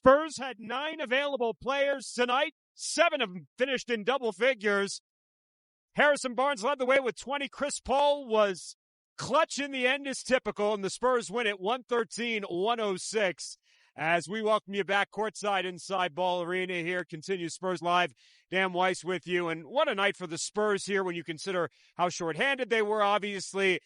Spurs had 9 available players tonight. 7 of them finished in double figures. Harrison Barnes led the way with 20. Chris Paul was clutch in the end as typical, and the Spurs win it 113-106. As we welcome you back courtside inside Ball Arena here, continues Spurs Live. Dan Weiss with you, and what a night for the Spurs here when you consider how shorthanded they were, obviously.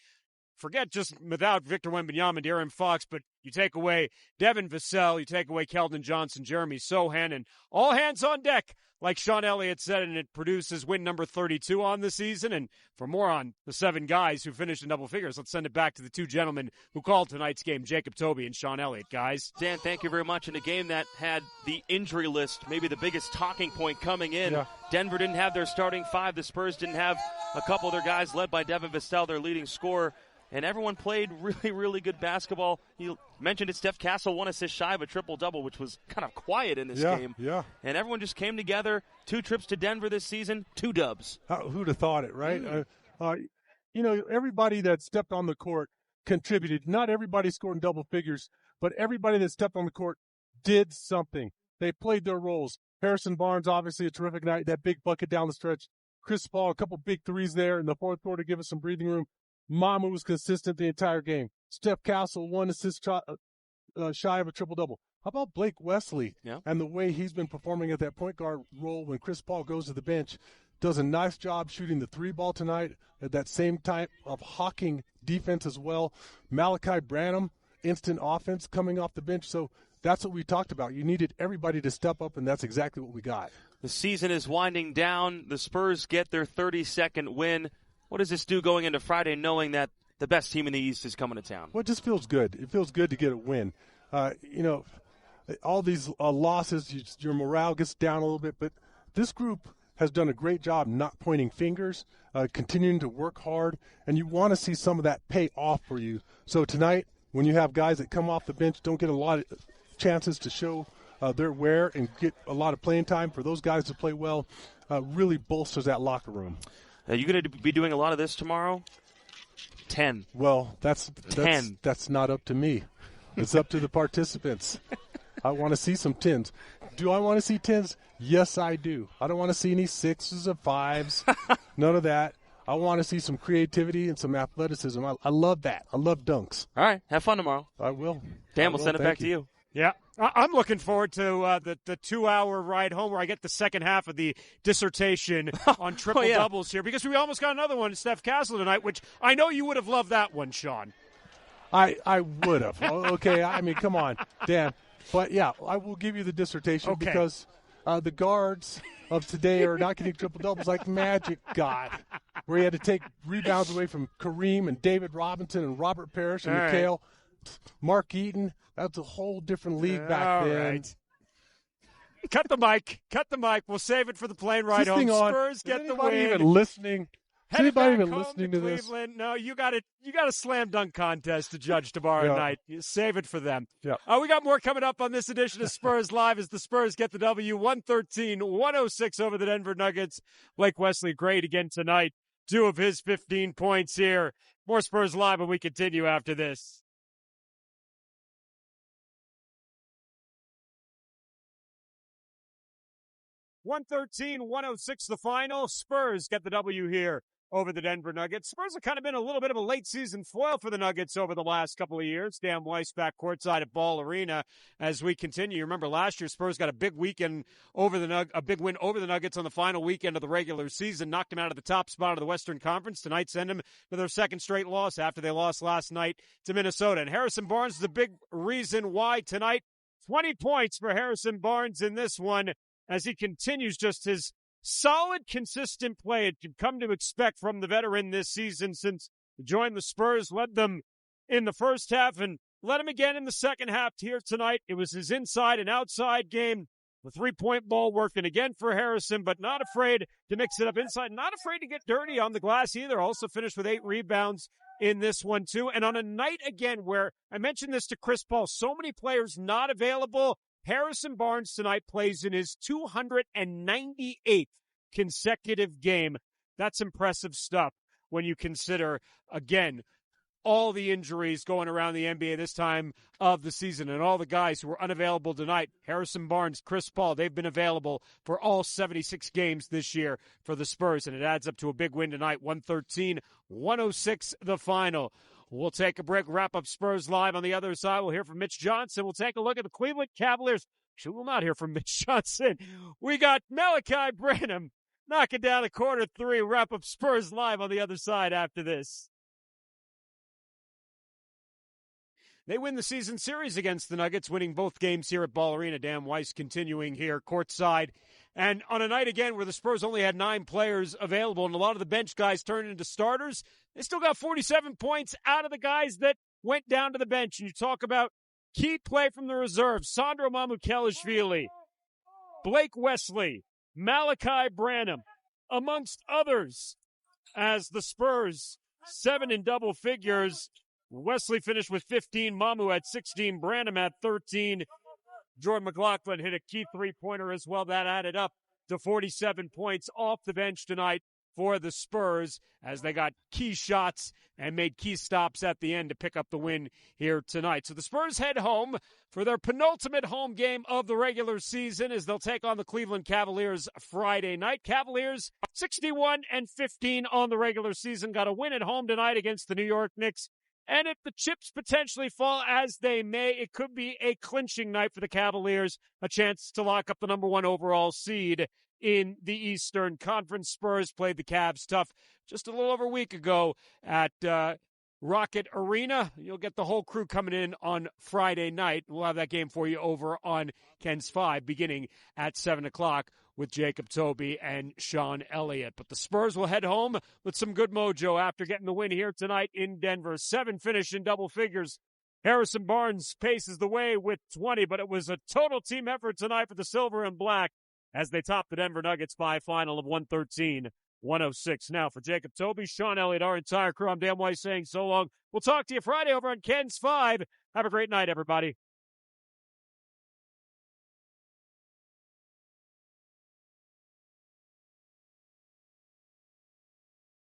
Forget just without Victor Wembanyama and De'Aaron Fox, but you take away Devin Vassell, you take away Keldon Johnson, Jeremy Sohan, and all hands on deck, like Sean Elliott said, and it produces win number 32 on the season. And for more on the 7 guys who finished in double figures, let's send it back to the 2 gentlemen who called tonight's game, Jacob Toby and Sean Elliott. Guys. Dan, thank you very much. In a game that had the injury list, maybe the biggest talking point coming in. Yeah. Denver didn't have their starting 5. The Spurs didn't have a couple of their guys led by Devin Vassell, their leading scorer. And everyone played really, really good basketball. You mentioned it, Steph Castle, 1 assist shy of a triple-double, which was kind of quiet in this game. Yeah. And everyone just came together. 2 trips to Denver this season, 2 dubs. Who'd have thought it, right? Everybody that stepped on the court contributed. Not everybody scored in double figures, but everybody that stepped on the court did something. They played their roles. Harrison Barnes, obviously a terrific night, that big bucket down the stretch. Chris Paul, a couple big threes there in the fourth quarter to give us some breathing room. Mama was consistent the entire game. Steph Castle, 1 assist shy of a triple-double. How about Blake Wesley and the way he's been performing at that point guard role when Chris Paul goes to the bench? Does a nice job shooting the 3-ball tonight at that same type of hawking defense as well. Malachi Branham, instant offense coming off the bench. So that's what we talked about. You needed everybody to step up, and that's exactly what we got. The season is winding down. The Spurs get their 32nd win. What does this do going into Friday knowing that the best team in the East is coming to town? Well, it just feels good. It feels good to get a win. All these losses, your morale gets down a little bit, but this group has done a great job not pointing fingers, continuing to work hard, and you want to see some of that pay off for you. So tonight, when you have guys that come off the bench, don't get a lot of chances to show their wear and get a lot of playing time, for those guys to play well, really bolsters that locker room. Are you going to be doing a lot of this tomorrow? 10. Well, that's 10. That's not up to me. It's up to the participants. I want to see some 10s. Do I want to see 10s? Yes, I do. I don't want to see any 6s or 5s. None of that. I want to see some creativity and some athleticism. I love that. I love dunks. All right. Have fun tomorrow. I will. Dan, we'll send it back to you. Yeah, I'm looking forward to the 2-hour ride home where I get the second half of the dissertation on triple-doubles here, because we almost got another one, Steph Castle tonight, which I know you would have loved that one, Sean. I would have. Okay, I mean, come on, Dan. But, yeah, I will give you the dissertation because the guards of today are not getting triple-doubles like Magic got, where he had to take rebounds away from Kareem and David Robinson and Robert Parrish and McHale. Mark Eaton, that's a whole different league back then. Right. Cut the mic. We'll save it for the plane ride home. Spurs get the win. Is anybody even listening? Is anybody even listening to this? No, you got a slam dunk contest to judge tomorrow night. You save it for them. Yeah. We got more coming up on this edition of Spurs Live as the Spurs get the W, 113-106 over the Denver Nuggets. Blake Wesley, great again tonight. 2 of his 15 points here. More Spurs Live when we continue after this. 113-106 the final. Spurs get the W here over the Denver Nuggets. Spurs have kind of been a little bit of a late-season foil for the Nuggets over the last couple of years. Dan Weiss back courtside at Ball Arena as we continue. You remember last year, Spurs got a big weekend over a big win over the Nuggets on the final weekend of the regular season, knocked them out of the top spot of the Western Conference. Tonight, send them to their second straight loss after they lost last night to Minnesota. And Harrison Barnes is the big reason why tonight. 20 points for Harrison Barnes in this one, as he continues just his solid, consistent play it you've come to expect from the veteran this season since he joined the Spurs, led them in the first half and led him again in the second half here tonight. It was his inside and outside game. The three-point ball working again for Harrison, but not afraid to mix it up inside, not afraid to get dirty on the glass either. Also finished with 8 rebounds in this one too. And on a night again where I mentioned this to Chris Paul, so many players not available, Harrison Barnes tonight plays in his 298th consecutive game. That's impressive stuff when you consider, again, all the injuries going around the NBA this time of the season and all the guys who were unavailable tonight. Harrison Barnes, Chris Paul, they've been available for all 76 games this year for the Spurs, and it adds up to a big win tonight, 113-106 the final. We'll take a break, wrap up Spurs Live. On the other side, we'll hear from Mitch Johnson. We'll take a look at the Cleveland Cavaliers. Actually, we'll not hear from Mitch Johnson. We got Malachi Branham knocking down the corner three. Wrap up Spurs Live on the other side after this. They win the season series against the Nuggets, winning both games here at Ball Arena. Dan Weiss continuing here courtside. And on a night, again, where the Spurs only had 9 players available and a lot of the bench guys turned into starters, they still got 47 points out of the guys that went down to the bench. And you talk about key play from the reserves: Sandro Mamukelashvili, Blake Wesley, Malachi Branham, amongst others, as the Spurs, 7 in double figures. Wesley finished with 15, Mamu at 16, Branham at 13. Jordan McLaughlin hit a key three-pointer as well. That added up to 47 points off the bench tonight for the Spurs as they got key shots and made key stops at the end to pick up the win here tonight. So the Spurs head home for their penultimate home game of the regular season as they'll take on the Cleveland Cavaliers Friday night. Cavaliers 61-15 on the regular season. Got a win at home tonight against the New York Knicks. And if the chips potentially fall as they may, it could be a clinching night for the Cavaliers, a chance to lock up the number 1 overall seed in the Eastern Conference. Spurs played the Cavs tough just a little over a week ago at Rocket Arena. You'll get the whole crew coming in on Friday night. We'll have that game for you over on Ken's 5 beginning at 7 o'clock with Jacob Toby and Sean Elliott. But the Spurs will head home with some good mojo after getting the win here tonight in Denver. 7 finish in double figures. Harrison Barnes paces the way with 20, but it was a total team effort tonight for the Silver and Black as they top the Denver Nuggets by a final of 113-106. Now for Jacob Toby, Sean Elliott, our entire crew, I'm Dan Weiss saying so long. We'll talk to you Friday over on Ken's 5. Have a great night, everybody.